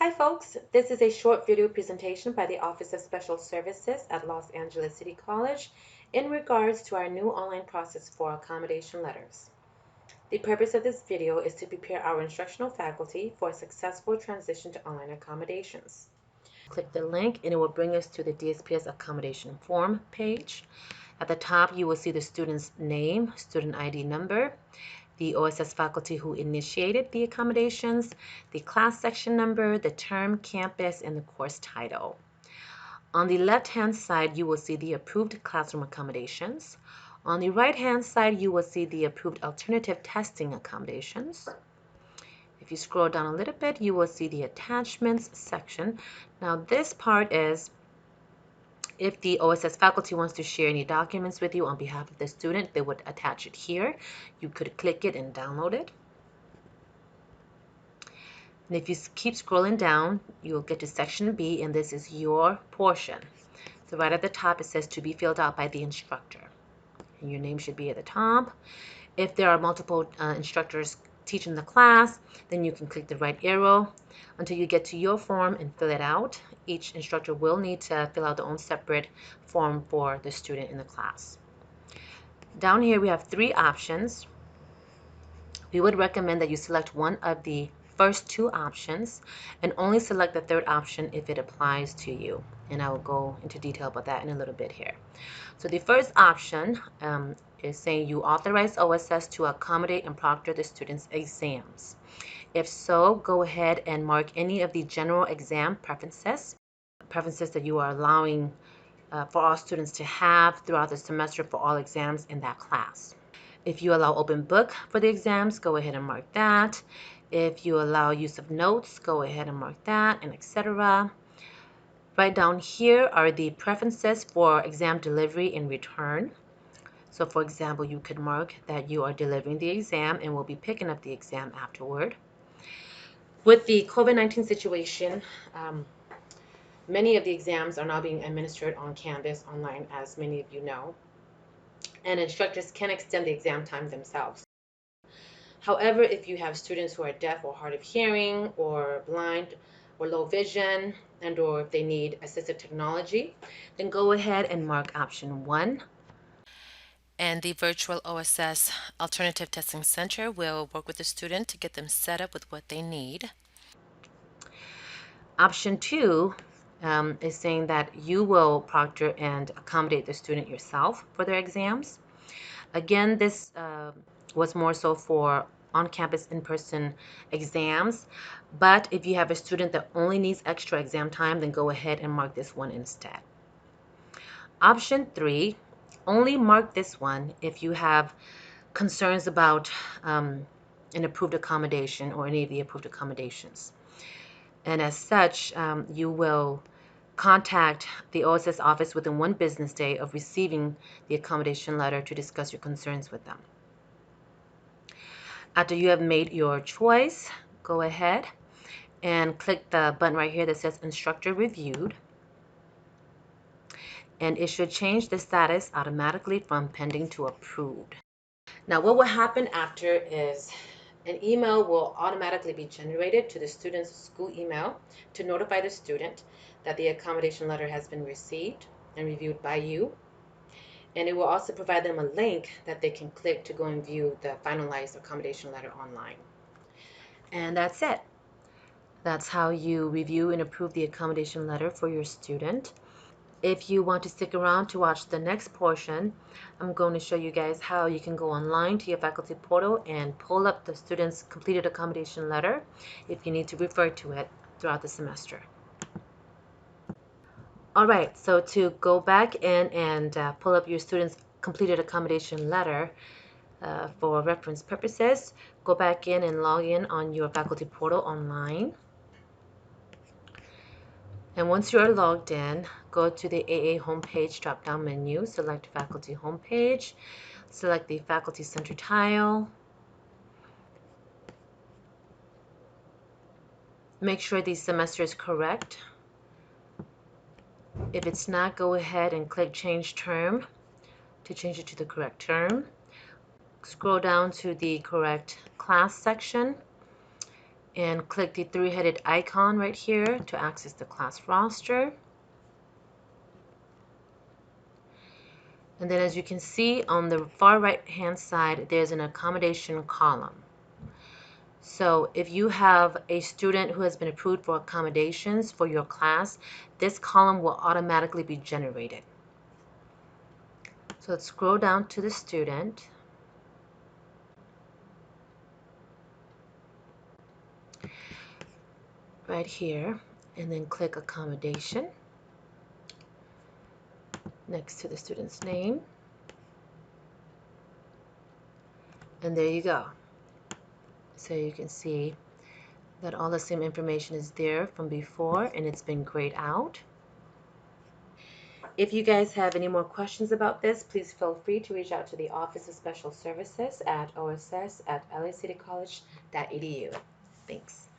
Hi folks, this is a short video presentation by the Office of Special Services at Los Angeles City College in regards to our new online process for accommodation letters. The purpose of this video is to prepare our instructional faculty for a successful transition to online accommodations. Click the link and it will bring us to the DSPS accommodation form page. At the top you will see the student's name, student ID number, the OSS faculty who initiated the accommodations, the class section number, the term, campus, and the course title. On the left-hand side, you will see the approved classroom accommodations. On the right-hand side, you will see the approved alternative testing accommodations. If you scroll down a little bit, you will see the attachments section. Now, this part is if the OSS faculty wants to share any documents with you on behalf of the student, they would attach it here. You could click it and download it. And if you keep scrolling down, you'll get to section B, and this is your portion. So right at the top, it says to be filled out by the instructor. And your name should be at the top. If there are multiple instructors teaching the class, then you can click the right arrow until you get to your form and fill it out. Each instructor will need to fill out their own separate form for the student in the class. Down here, we have three options. We would recommend that you select one of the first two options and only select the third option if it applies to you. And I will go into detail about that in a little bit here. So the first option is saying you authorize OSS to accommodate and proctor the student's exams. If so, go ahead and mark any of the general exam preferences that you are allowing for all students to have throughout the semester for all exams in that class. If you allow open book for the exams, go ahead and mark that. If you allow use of notes, go ahead and mark that, and etc. Right down here are the preferences for exam delivery and return. So for example, you could mark that you are delivering the exam and will be picking up the exam afterward. With the COVID-19 situation, many of the exams are now being administered on Canvas online, as many of you know, and instructors can extend the exam time themselves. However, if you have students who are deaf or hard of hearing or blind or low vision, and or if they need assistive technology, then go ahead and mark option 1. And the virtual OSS Alternative Testing Center will work with the student to get them set up with what they need. Option 2 is saying that you will proctor and accommodate the student yourself for their exams. Again, this was more so for on-campus in-person exams, but if you have a student that only needs extra exam time, then go ahead and mark this one instead. Option 3, only mark this one if you have concerns about an approved accommodation or any of the approved accommodations. And as such, you will contact the OSS office within 1 business day of receiving the accommodation letter to discuss your concerns with them. After you have made your choice, go ahead and click the button right here that says Instructor Reviewed. And it should change the status automatically from pending to approved. Now, what will happen after is an email will automatically be generated to the student's school email to notify the student that the accommodation letter has been received and reviewed by you. And it will also provide them a link that they can click to go and view the finalized accommodation letter online. And that's it. That's how you review and approve the accommodation letter for your student. If you want to stick around to watch the next portion, I'm going to show you guys how you can go online to your faculty portal and pull up the student's completed accommodation letter if you need to refer to it throughout the semester. Alright, so to go back in and pull up your student's completed accommodation letter for reference purposes, go back in and log in on your faculty portal online. And once you are logged in, go to the AA homepage drop-down menu, select Faculty Homepage, select the Faculty Center tile. Make sure the semester is correct. If it's not, go ahead and click Change Term to change it to the correct term. Scroll down to the correct class section and click the three-headed icon right here to access the class roster. And then as you can see on the far right hand side, there's an accommodation column. So if you have a student who has been approved for accommodations for your class, this column will automatically be generated. So let's scroll down to the student. Right here, and then click accommodation next to the student's name. And there you go. So you can see that all the same information is there from before, and it's been grayed out. If you guys have any more questions about this, please feel free to reach out to the Office of Special Services at OSS at lacdcollege.edu. Thanks.